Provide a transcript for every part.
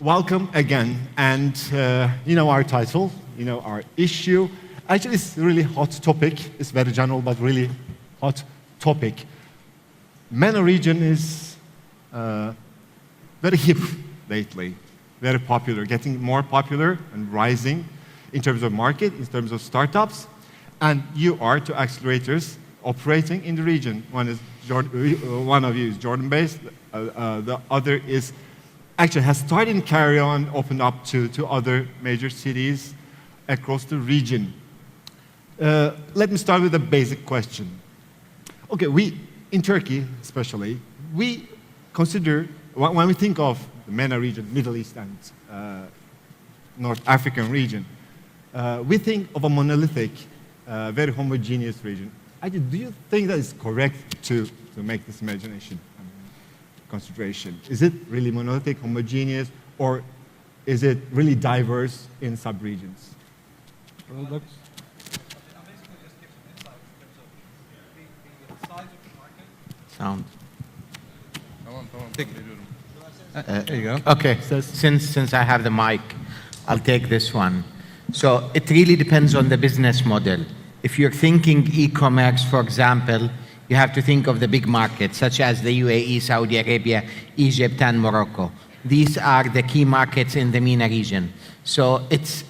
welcome again. And you know our title, you know our issue. Actually, it's a really hot topic. It's very general, but really hot topic. MENA region is very hip lately, very popular, getting more popular and rising in terms of market, in terms of startups. And you are two accelerators operating in the region. One of you is Jordan-based. The other is actually has started in Carry On, opened up to other major cities across the region. Let me start with a basic question. Okay, we in Turkey, especially, we consider when we think of the MENA region, Middle East and North African region, we think of a monolithic, very homogeneous region. Actually, do you think that is correct to make this imagination consideration? Is it really monolithic, homogeneous, or is it really diverse in sub-regions? Well, that's... I'll basically just give some insight in terms of the size of the market. Sound. There you go. Okay, so since I have the mic, I'll take this one. So it really depends on the business model. If you're thinking e-commerce, for example, you have to think of the big markets, such as the UAE, Saudi Arabia, Egypt, and Morocco. These are the key markets in the MENA region. So it's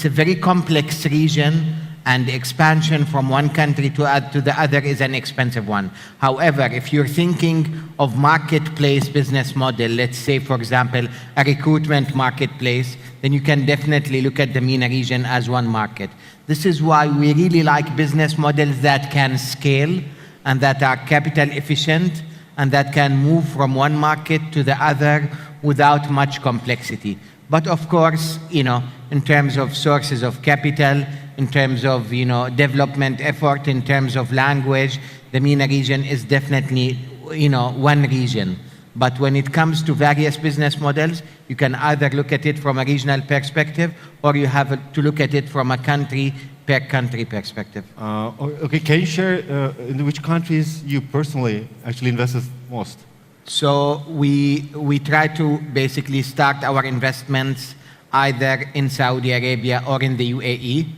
a very complex region, and expansion from one country to the other is an expensive one. However, if you're thinking of marketplace business model, let's say, for example, a recruitment marketplace, then you can definitely look at the MENA region as one market. This is why we really like business models that can scale and that are capital efficient and that can move from one market to the other without much complexity. But of course, you know, in terms of sources of capital, in terms of, you know, development effort, in terms of language, the MENA region is definitely, you know, one region. But when it comes to various business models, you can either look at it from a regional perspective or you have to look at it from a country per country perspective. Okay, can you share in which countries you personally actually invested most? So we try to basically start our investments either in Saudi Arabia or in the UAE.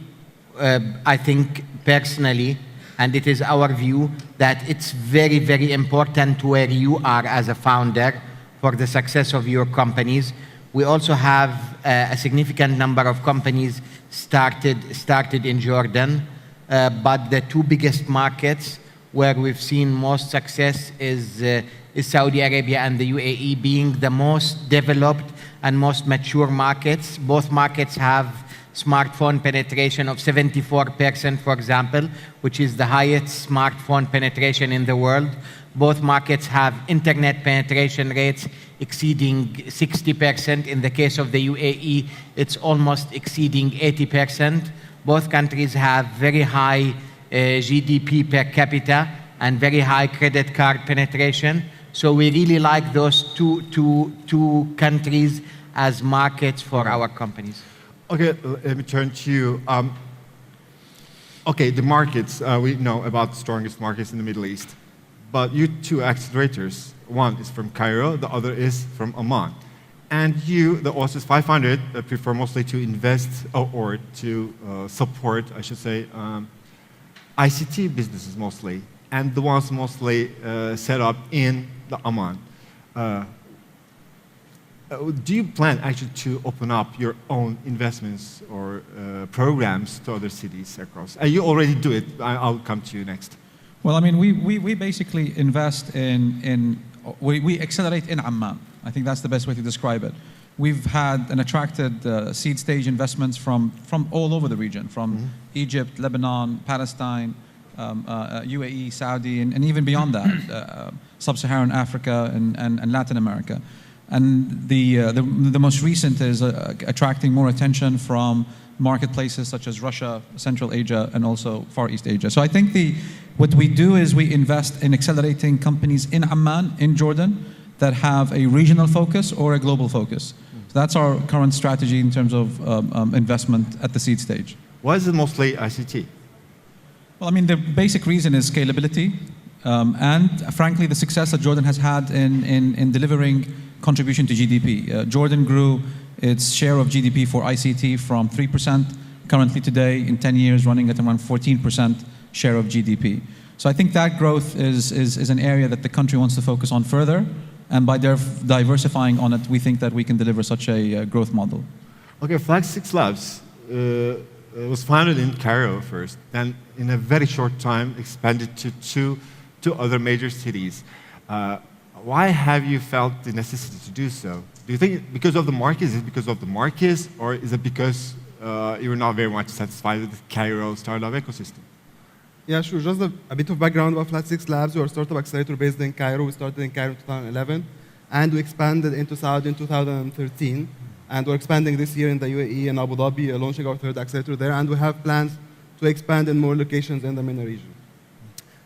I think personally, and it is our view, that it's very, very important where you are as a founder for the success of your companies. We also have a significant number of companies started in Jordan, but the two biggest markets where we've seen most success is Saudi Arabia and the UAE, being the most developed and most mature markets. Both markets have smartphone penetration of 74%, for example, which is the highest smartphone penetration in the world. Both markets have internet penetration rates exceeding 60%. In the case of the UAE, it's almost exceeding 80%. Both countries have very high GDP per capita and very high credit card penetration. So we really like those two countries as markets for our companies. Okay, let me turn to you. Okay, the markets, we know about the strongest markets in the Middle East. But you two accelerators, one is from Cairo, the other is from Oman. And you, the OSIS 500, prefer mostly to invest or to support, I should say, ICT businesses mostly, and the ones mostly set up in the Oman. Do you plan actually to open up your own investments or programs to other cities across? You already do it. I'll come to you next. Well, I mean, we basically invest we accelerate in Amman. I think that's the best way to describe it. We've had and attracted seed stage investments from all over the region, from Egypt, Lebanon, Palestine, UAE, Saudi, and even beyond that, Sub-Saharan Africa and Latin America. And the most recent is attracting more attention from marketplaces such as Russia, Central Asia, and also Far East Asia. So I think what we do is we invest in accelerating companies in Amman, in Jordan, that have a regional focus or a global focus. So that's our current strategy in terms of investment at the seed stage. Why is it mostly ICT? Well, I mean, the basic reason is scalability, and frankly, the success that Jordan has had in delivering contribution to GDP. Jordan grew its share of GDP for ICT from 3% currently today, in 10 years running at around 14% share of GDP. So I think that growth is an area that the country wants to focus on further, and by diversifying on it, we think that we can deliver such a growth model. Okay, Flag 6 Labs was founded in Cairo first, then in a very short time expanded to two other major cities. Why have you felt the necessity to do so? Do you think because of the market? Is it because of the markets, or is it because you're not very much satisfied with the Cairo startup ecosystem? Yeah, sure. Just a bit of background about Flat 6 Labs. We are a startup accelerator based in Cairo. We started in Cairo in 2011, and we expanded into Saudi in 2013. And we're expanding this year in the UAE and Abu Dhabi, launching our third accelerator there. And we have plans to expand in more locations in the MENA region.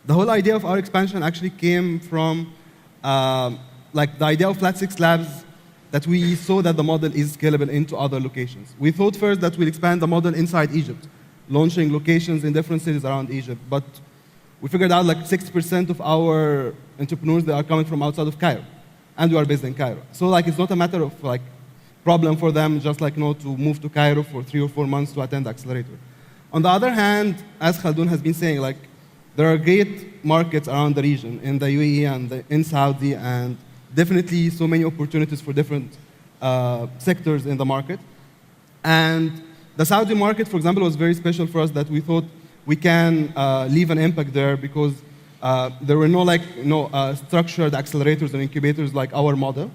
The whole idea of our expansion actually came from like the idea of Flat 6 Labs, that we saw that the model is scalable into other locations. We thought first that we'll expand the model inside Egypt, launching locations in different cities around Egypt. But we figured out like 60% of our entrepreneurs, they are coming from outside of Cairo, and we are based in Cairo. So like it's not a matter of like problem for them just like to move to Cairo for 3 or 4 months to attend the accelerator. On the other hand, as Khaldoon has been saying, like there are great markets around the region, in the UAE and in Saudi, and definitely so many opportunities for different sectors in the market. And the Saudi market, for example, was very special for us, that we thought we can leave an impact there, because there were no structured accelerators and incubators like our model.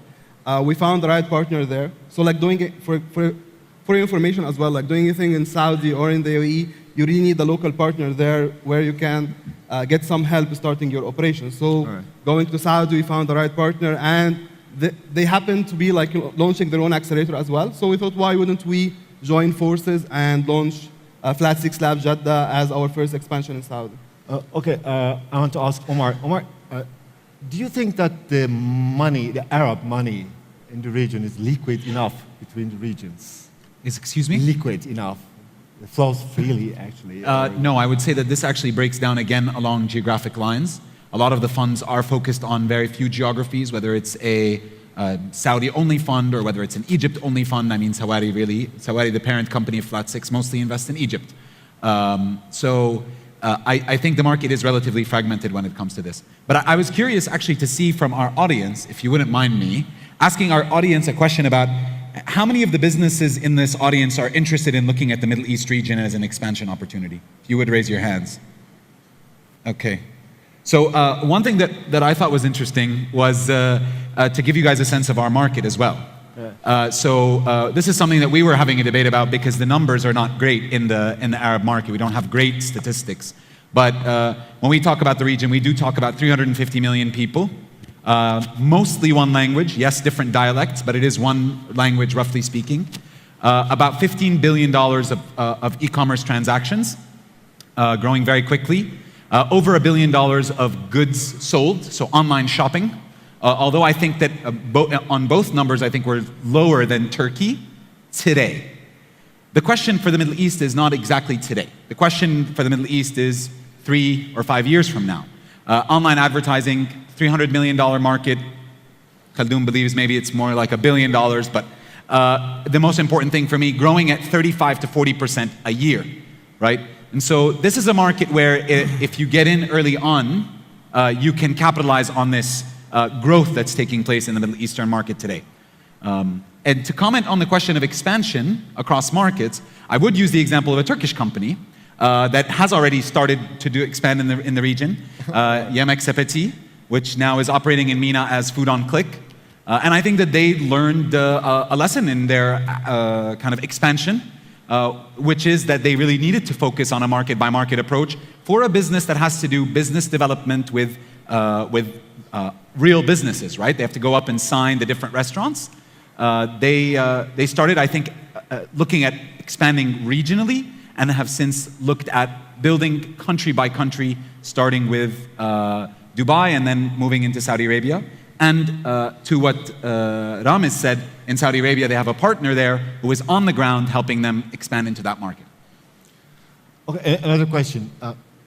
We found the right partner there. So like doing it for your information as well, like doing anything in Saudi or in the UAE, you really need a local partner there where you can get some help starting your operations. So going to Saudi, we found the right partner, and they happened to be like launching their own accelerator as well. So we thought, why wouldn't we join forces and launch Flat 6 Labs Jeddah as our first expansion in Saudi? Okay, I want to ask Omar. Omar, do you think that the money, the Arab money in the region is liquid enough between the regions? Excuse me? Liquid enough. It flows freely, actually. No, I would say that this actually breaks down again along geographic lines. A lot of the funds are focused on very few geographies, whether it's a Saudi-only fund or whether it's an Egypt-only fund. I mean, Saudi really. Saudi, the parent company of Flat 6, mostly invest in Egypt. I think the market is relatively fragmented when it comes to this. But I was curious actually to see from our audience, if you wouldn't mind me, asking our audience a question about how many of the businesses in this audience are interested in looking at the Middle East region as an expansion opportunity? If you would raise your hands. Okay. So one thing that I thought was interesting was to give you guys a sense of our market as well. This is something that we were having a debate about, because the numbers are not great in the Arab market. We don't have great statistics. But when we talk about the region, we do talk about 350 million people. Mostly one language, yes, different dialects, but it is one language, roughly speaking. About $15 billion of e-commerce transactions, growing very quickly. Over $1 billion of goods sold, so online shopping. Although I think that on both numbers, I think we're lower than Turkey today. The question for the Middle East is not exactly today. The question for the Middle East is 3 or 5 years from now. Online advertising, $300 million market. Khaldoon believes maybe it's more like $1 billion, but the most important thing for me, growing at 35 to 40% a year, right? And so this is a market where if you get in early on, you can capitalize on this growth that's taking place in the Middle Eastern market today. And to comment on the question of expansion across markets, I would use the example of a Turkish company that has already started to expand in the region, Yemek Sepeti, which now is operating in MENA as Food on Click. And I think that they learned a lesson in their kind of expansion, which is that they really needed to focus on a market-by-market approach for a business that has to do business development with real businesses, right? They have to go up and sign the different restaurants. They started, I think, looking at expanding regionally, and have since looked at building country by country, starting with Dubai and then moving into Saudi Arabia. And to what Ramez said, in Saudi Arabia, they have a partner there who is on the ground helping them expand into that market. Okay, another question.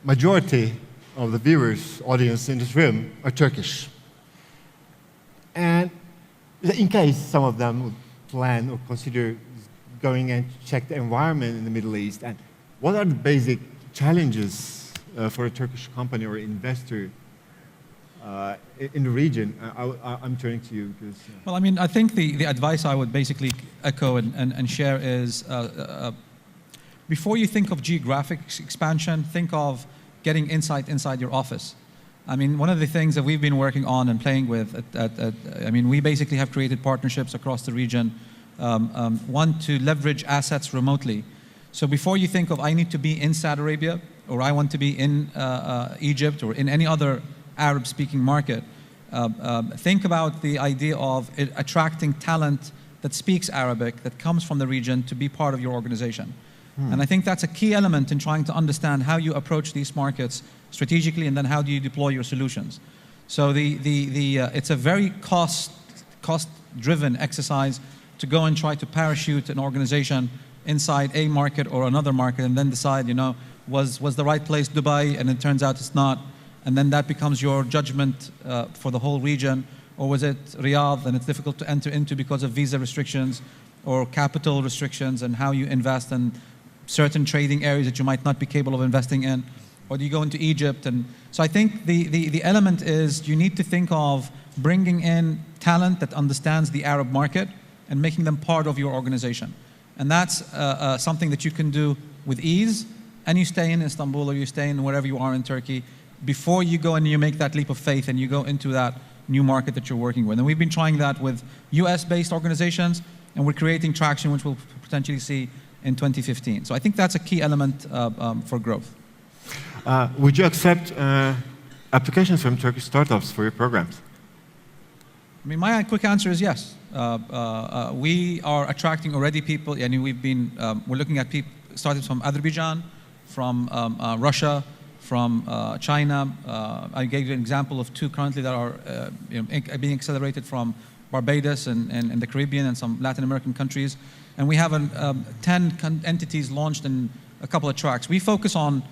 Majority of the viewers, audience in this room are Turkish. And in case some of them would plan or consider going and check the environment in the Middle East, and what are the basic challenges for a Turkish company or investor in the region? I'm turning to you because. Well, I mean, I think the advice I would basically echo and share is before you think of geographic expansion, think of getting insight inside your office. I mean, one of the things that we've been working on and playing with, I mean, we basically have created partnerships across the region, one to leverage assets remotely. So before you think of, I need to be in Saudi Arabia, or I want to be in Egypt, or in any other Arab-speaking market, think about the idea of attracting talent that speaks Arabic, that comes from the region, to be part of your organization. And I think that's a key element in trying to understand how you approach these markets strategically, and then how do you deploy your solutions. So it's a very cost-driven exercise to go and try to parachute an organization inside a market or another market, and then decide, you know, was the right place Dubai, and it turns out it's not, and then that becomes your judgment for the whole region, or was it Riyadh, and it's difficult to enter into because of visa restrictions or capital restrictions, and how you invest in certain trading areas that you might not be capable of investing in, or do you go into Egypt? And so I think the element is you need to think of bringing in talent that understands the Arab market and making them part of your organization. And that's something that you can do with ease, and you stay in Istanbul or you stay in wherever you are in Turkey before you go and you make that leap of faith and you go into that new market that you're working with. And we've been trying that with US-based organizations, and we're creating traction, which we'll potentially see in 2015. So I think that's a key element for growth. Would you accept applications from Turkish startups for your programs? I mean, my quick answer is yes. We are attracting already people, and we're looking at startups from Azerbaijan, from Russia, from China. I gave you an example of 2 currently that are being accelerated from Barbados and the Caribbean and some Latin American countries. And we have 10 entities launched in a couple of tracks. We focus on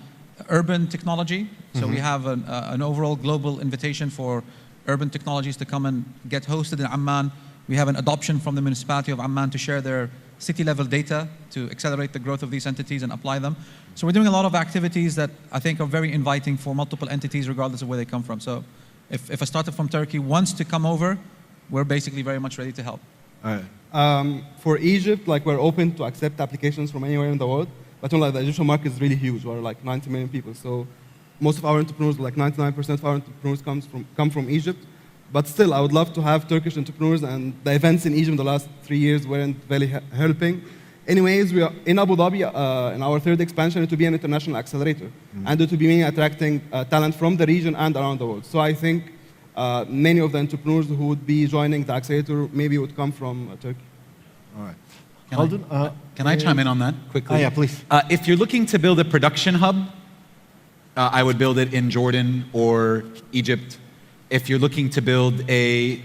urban technology. So we have an overall global invitation for urban technologies to come and get hosted in Amman. We have an adoption from the municipality of Amman to share their city-level data to accelerate the growth of these entities and apply them. So we're doing a lot of activities that I think are very inviting for multiple entities, regardless of where they come from. So if a startup from Turkey wants to come over, we're basically very much ready to help. For Egypt, like, we're open to accept applications from anywhere in the world, but the Egyptian market is really huge. We're like 90 million people, so most of our entrepreneurs, like 99% of our entrepreneurs, come from Egypt. But still, I would love to have Turkish entrepreneurs, and the events in Egypt in the last 3 years weren't very helping. Anyways, we are in Abu Dhabi in our 3rd expansion to be an international accelerator, and to be mainly attracting talent from the region and around the world. So I think many of the entrepreneurs who would be joining the accelerator maybe would come from Turkey. All right. Can I chime in on that quickly? Yeah, please. If you're looking to build a production hub, I would build it in Jordan or Egypt. If you're looking to build a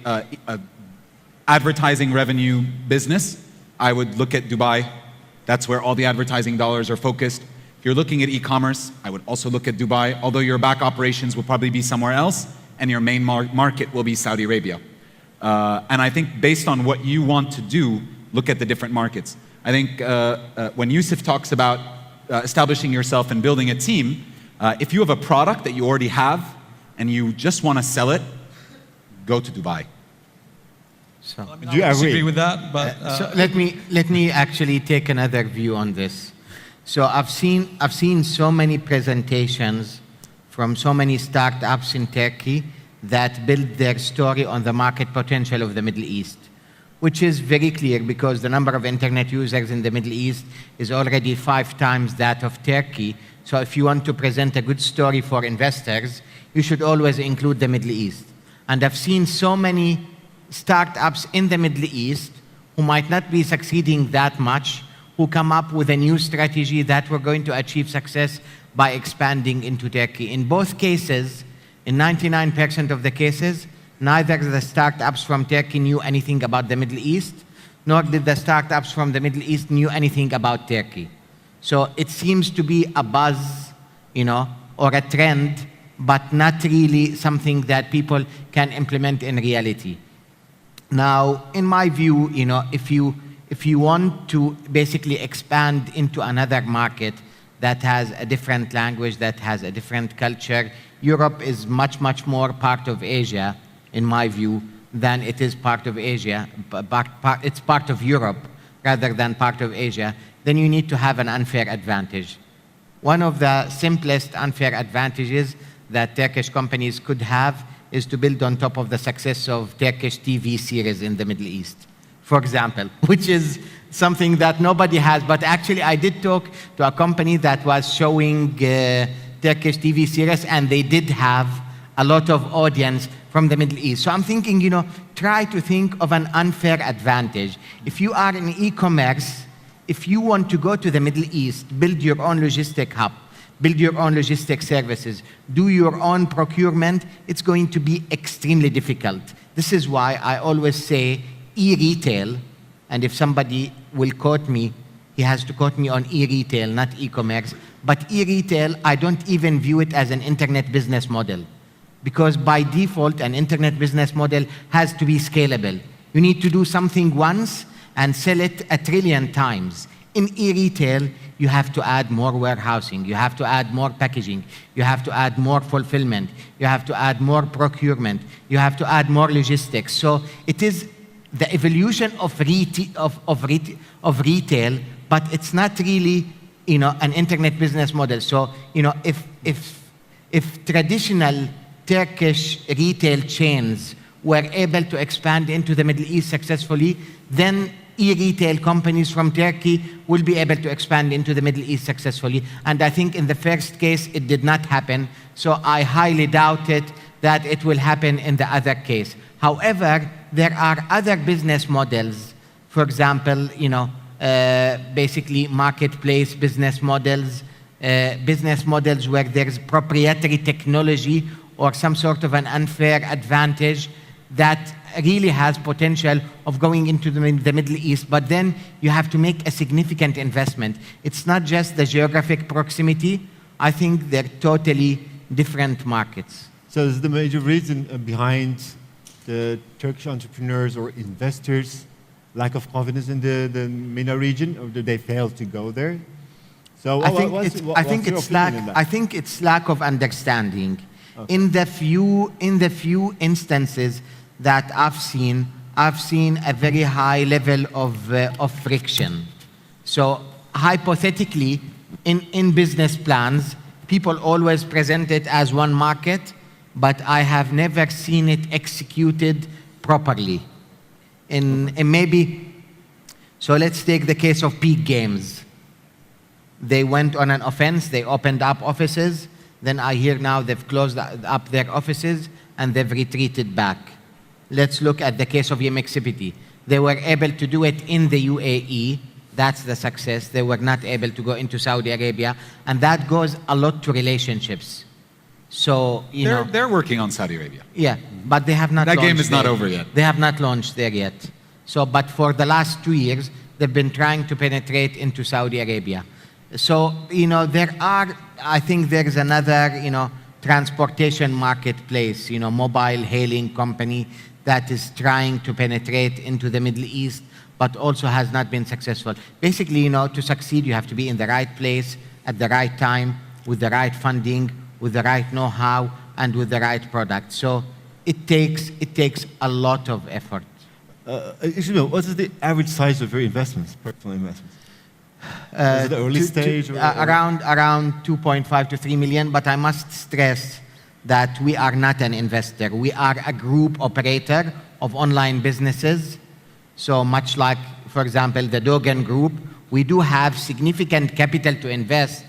advertising revenue business, I would look at Dubai. That's where all the advertising dollars are focused. If you're looking at e-commerce, I would also look at Dubai, although your back operations will probably be somewhere else, and your main market will be Saudi Arabia. And I think based on what you want to do, look at the different markets. I think when Yousef talks about establishing yourself and building a team, if you have a product that you already have and you just want to sell it, go to Dubai. So, do you agree with that? But so let me actually take another view on this. So I've seen so many presentations from so many startups in Turkey that build their story on the market potential of the Middle East, which is very clear because the number of internet users in the Middle East is already 5 times that of Turkey. So if you want to present a good story for investors, you should always include the Middle East. And I've seen so many startups in the Middle East who might not be succeeding that much, who come up with a new strategy that we're going to achieve success by expanding into Turkey. In both cases, in 99% of the cases, neither the startups from Turkey knew anything about the Middle East, nor did the startups from the Middle East knew anything about Turkey. So it seems to be a buzz, or a trend, but not really something that people can implement in reality. Now, in my view, if you want to basically expand into another market that has a different language, that has a different culture, Europe is much, much more part of Asia, in my view, than it is part of Asia. It's part of Europe rather than part of Asia. Then you need to have an unfair advantage. One of the simplest unfair advantages that Turkish companies could have is to build on top of the success of Turkish TV series in the Middle East, for example, which is something that nobody has. But actually, I did talk to a company that was showing Turkish TV series, and they did have a lot of audience from the Middle East. So I'm thinking, try to think of an unfair advantage. If you are in e-commerce, if you want to go to the Middle East, build your own logistic hub, build your own logistic services, do your own procurement, it's going to be extremely difficult. This is why I always say e-retail, and if somebody will quote me, he has to quote me on e-retail, not e-commerce. But e-retail, I don't even view it as an internet business model, because by default, an internet business model has to be scalable. You need to do something once and sell it 1 trillion times. In e-retail, you have to add more warehousing, you have to add more packaging, you have to add more fulfillment, you have to add more procurement, you have to add more logistics. So it is the evolution of retail, but it's not really an internet business model. So if traditional Turkish retail chains were able to expand into the Middle East successfully, then e-retail companies from Turkey will be able to expand into the Middle East successfully. And I think in the first case, it did not happen. So I highly doubt it that it will happen in the other case. However, there are other business models. For example, basically marketplace business models where there's proprietary technology or some sort of an unfair advantage that really has potential of going into the Middle East, but then you have to make a significant investment. It's not just the geographic proximity. I think they're totally different markets. So is the major reason behind the Turkish entrepreneurs or investors' lack of confidence in the MENA region, or do they fail to go there? So I think it's lack of understanding. Okay. In the few instances that I've seen a very high level of friction. So hypothetically, in business plans, people always present it as one market, but I have never seen it executed properly. So let's take the case of Peak Games. They went on an offense, they opened up offices, then I hear now they've closed up their offices and they've retreated back. Let's look at the case of Yemexipity. They were able to do it in the UAE. That's the success. They were not able to go into Saudi Arabia. And that goes a lot to relationships. So, they're working on Saudi Arabia. Yeah, but they have not launched That game is not over yet. They have not launched there yet. So, but for the last 2 years, they've been trying to penetrate into Saudi Arabia. So, I think there's another, transportation marketplace, mobile hailing company that is trying to penetrate into the Middle East, but also has not been successful. Basically, to succeed, you have to be in the right place at the right time, with the right funding, with the right know-how, and with the right product. So it takes a lot of effort. What is the average size of your investments, personal investments? Is it early stage? Around 2.5 to 3 million, but I must stress that we are not an investor. We are a group operator of online businesses. So much like, for example, the Dogan Group, we do have significant capital to invest.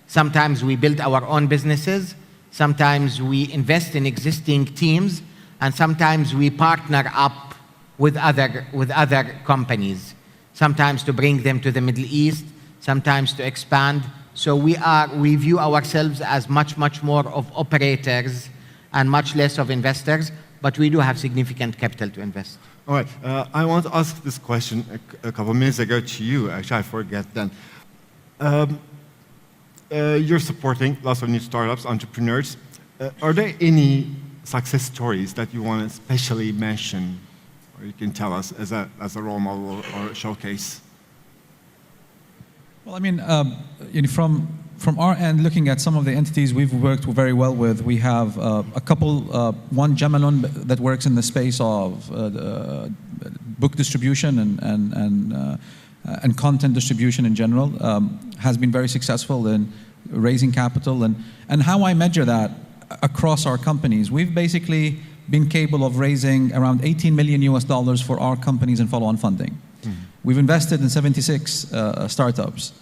Sometimes we build our own businesses, sometimes we invest in existing teams, and sometimes we partner up with other companies. Sometimes to bring them to the Middle East, sometimes to expand. So we view ourselves as much more of operators and much less of investors, but we do have significant capital to invest. All right, I want to ask this question a couple of minutes ago to you. Actually, I forget then. You're supporting lots of new startups, entrepreneurs. Are there any success stories that you want to especially mention or you can tell us as a role model or a showcase? Well, I mean, from our end, looking at some of the entities we've worked very well with, we have a couple, one Jamalon that works in the space of book distribution and content distribution in general, has been very successful in raising capital. And how I measure that across our companies, we've basically been capable of raising around $18 million US for our companies in follow-on funding. We've invested in 76 startups.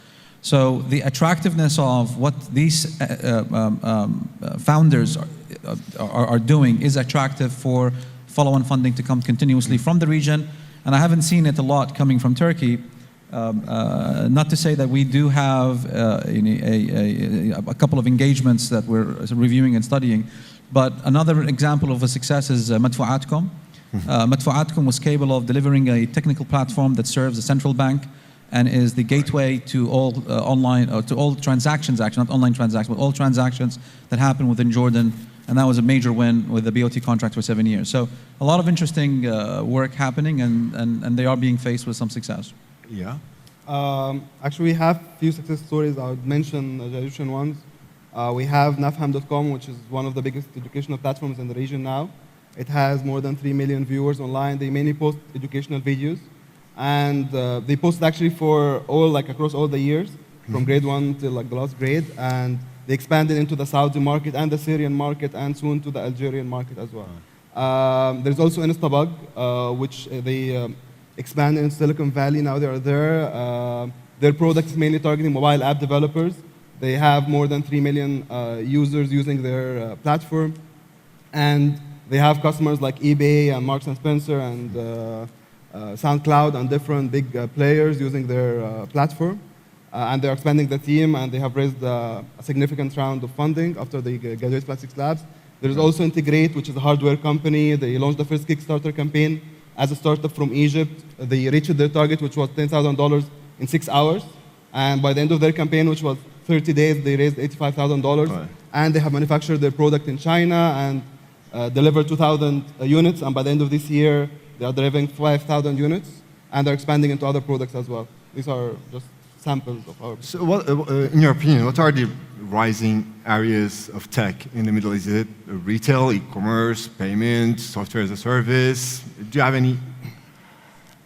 So the attractiveness of what these founders are doing is attractive for follow-on funding to come continuously from the region. And I haven't seen it a lot coming from Turkey. Not to say that we do have a couple of engagements that we're reviewing and studying, but another example of a success is Madfu'atcom. Madfu'atcom was capable of delivering a technical platform that serves the central bank and is the gateway to all online, or to all transactions, actually, not online transactions, but all transactions that happen within Jordan. And that was a major win with the BOT contract for 7 years. So a lot of interesting work happening, and they are being faced with some success. Yeah. Actually, we have few success stories. I would mention the Egyptian ones. We have nafham.com, which is one of the biggest educational platforms in the region now. It has more than 3 million viewers online. They mainly post educational videos. And they post actually for all, like across all the years, from grade 1 till like the last grade. And they expanded into the Saudi market and the Syrian market and soon to the Algerian market as well. There's also Instabug, which they expanded in Silicon Valley. Now they are there. Their product is mainly targeting mobile app developers. They have more than 3 million users using their platform. And they have customers like eBay and Marks & Spencer and SoundCloud and different big players using their platform. And they're expanding the team, and they have raised a significant round of funding after they graduated Flat6 Labs. There's also Integrate, which is a hardware company. They launched the first Kickstarter campaign as a startup from Egypt. They reached their target, which was $10,000 in 6 hours. And by the end of their campaign, which was 30 days, they raised $85,000. Right. And they have manufactured their product in China and delivered 2,000 units. And by the end of this year, they are delivering 5,000 units. And they're expanding into other products as well. These are just samples of our... So what, in your opinion, what are the rising areas of tech in the Middle East? Is it retail, e-commerce, payment, software as a service? Do you have any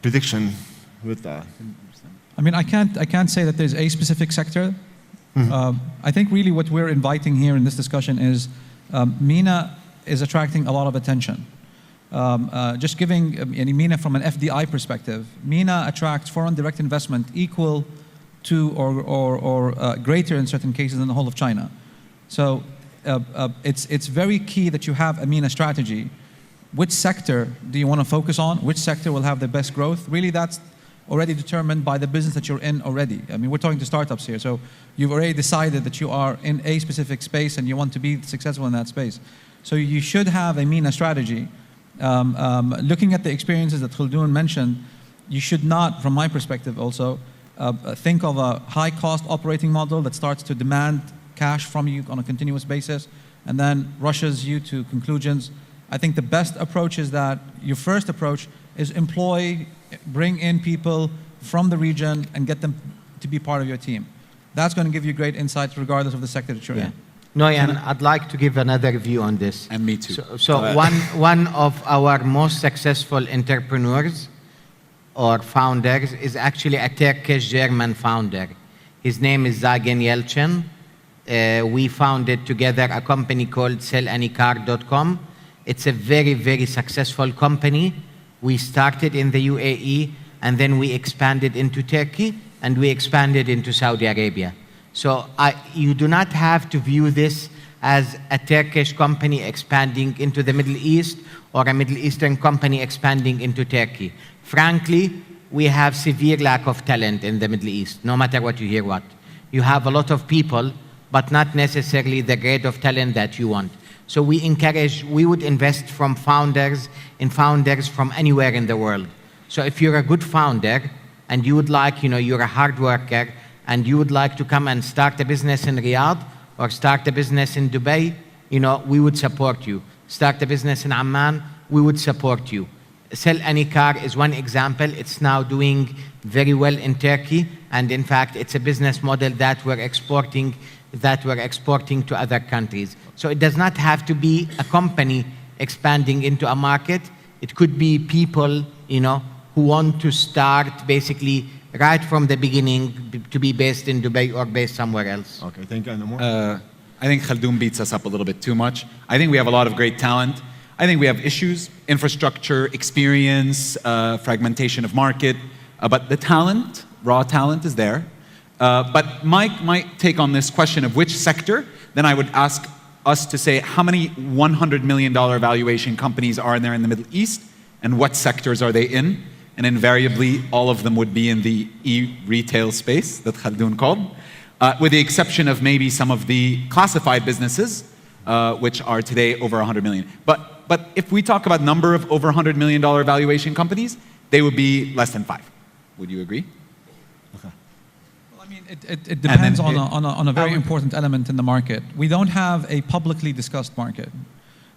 prediction with that? I mean, I can't say that there's a specific sector. I think really what we're inviting here in this discussion is MENA is attracting a lot of attention. Just giving MENA from an FDI perspective, MENA attracts foreign direct investment equal to or greater in certain cases than the whole of China. So it's very key that you have a MENA strategy. Which sector do you want to focus on? Which sector will have the best growth? Really, that's already determined by the business that you're in already. I mean, we're talking to startups here, so you've already decided that you are in a specific space and you want to be successful in that space. So you should have a MENA strategy. Looking at the experiences that Khaldoon mentioned, you should not, from my perspective also, think of a high-cost operating model that starts to demand cash from you on a continuous basis and then rushes you to conclusions. I think the best approach is that your first approach is bring in people from the region and get them to be part of your team. That's going to give you great insights regardless of the sector that you're in. Noyan, I'd like to give another view on this. And me too. So one of our most successful entrepreneurs or founders is actually a Turkish-German founder. His name is Zagen Yelchin. We founded together a company called SellAnyCar.com. It's a very, very successful company. We started in the UAE, and then we expanded into Turkey, and we expanded into Saudi Arabia. So you do not have to view this as a Turkish company expanding into the Middle East or a Middle Eastern company expanding into Turkey. Frankly, we have severe lack of talent in the Middle East, no matter what you hear what. You have a lot of people, but not necessarily the grade of talent that you want. So we would invest from founders from anywhere in the world. So if you're a good founder and you would like, you're a hard worker and you would like to come and start a business in Riyadh or start a business in Dubai, we would support you. Start a business in Amman, we would support you. Sell Any Car is one example. It's now doing very well in Turkey, and in fact, it's a business model that we're exporting to other countries. So it does not have to be a company expanding into a market. It could be people, who want to start basically right from the beginning to be based in Dubai or based somewhere else. Okay, thank you. And more? I think Khaldoon beats us up a little bit too much. I think we have a lot of great talent. I think we have issues, infrastructure, experience, fragmentation of market, but the talent, raw talent is there. But my take on this question of which sector, then I would ask us to say how many $100 million valuation companies are there in the Middle East and what sectors are they in? And invariably, all of them would be in the e-retail space that Khaldoon called, with the exception of maybe some of the classified businesses, which are today over 100 million. But if we talk about number of over $100 million valuation companies, they would be less than 5. Would you agree? Well, I mean, it depends on a very important element in the market. We don't have a publicly discussed market.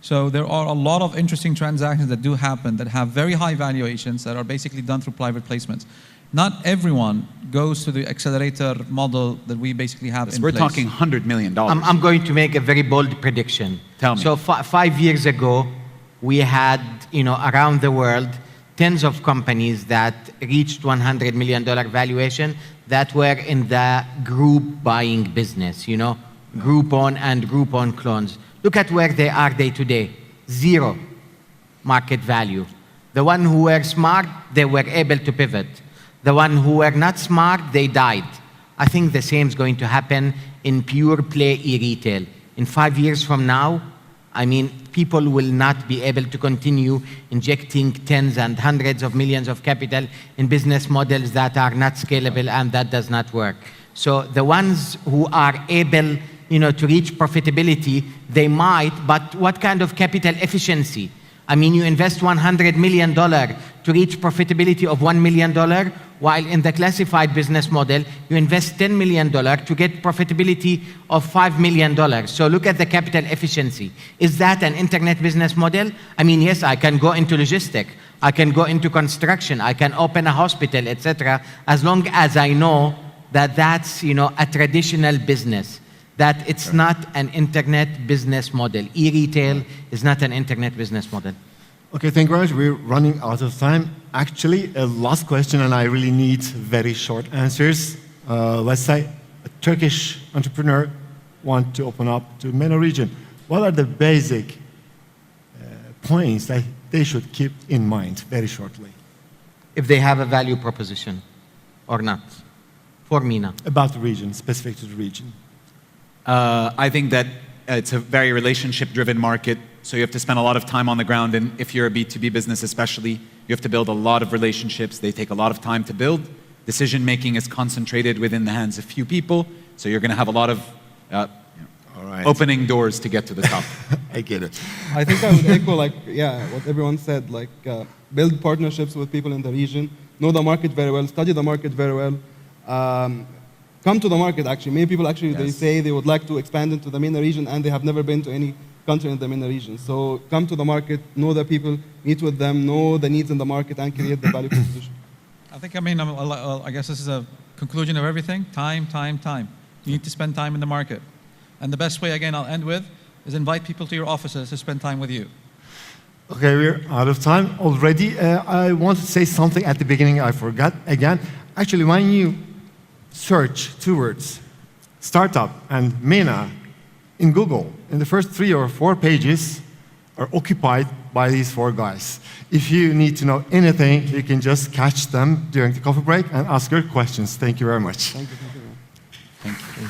So there are a lot of interesting transactions that do happen that have very high valuations that are basically done through private placements. Not everyone goes to the accelerator model that we basically have in We're place. talking $100 million. I'm going to make a very bold prediction. Tell me. So 5 years ago, we had, around the world, tens of companies that reached $100 million valuation that were in the group buying business, Groupon and Groupon clones. Look at where they are today. 0 market value. The one who were smart, they were able to pivot. The one who were not smart, they died. I think the same is going to happen in pure play e-retail. In 5 years from now, people will not be able to continue injecting tens and hundreds of millions of capital in business models that are not scalable and that does not work. So the ones who are able, to reach profitability, they might, but what kind of capital efficiency? You invest $100 million to reach profitability of $1 million, while in the classified business model, you invest $10 million to get profitability of $5 million. So look at the capital efficiency. Is that an internet business model? Yes, I can go into logistics, I can go into construction, I can open a hospital, etc., as long as I know that that's, a traditional business, that it's not an internet business model. E-retail is not an internet business model. Okay, thank you very much. We're running out of time. Actually, a last question, and I really need very short answers. Let's say a Turkish entrepreneur wants to open up to MENA region. What are the basic points that they should keep in mind very shortly? If they have a value proposition or not for MENA. About the region, specific to the region. I think that it's a very relationship-driven market, so you have to spend a lot of time on the ground, and if you're a B2B business especially, you have to build a lot of relationships. They take a lot of time to build. Decision-making is concentrated within the hands of few people, so you're going to have a lot of opening doors to get to the top. I get it. I think I would echo what everyone said, build partnerships with people in the region, know the market very well, study the market very well, come to the market actually. Many people actually, they say they would like to expand into the MENA region and they have never been to any country in the MENA region. So come to the market, know the people, meet with them, know the needs in the market and create the value proposition. I think, I guess this is a conclusion of everything. Time. You need to spend time in the market. And the best way, again, I'll end with, is invite people to your offices to spend time with you. Okay, we're out of time already. I want to say something at the beginning I forgot again. Actually, when you search 2 words, startup and MENA in Google, in the first 3 or 4 pages are occupied by these 4 guys. If you need to know anything, you can just catch them during the coffee break and ask your questions. Thank you very much. Thank you. Thank you.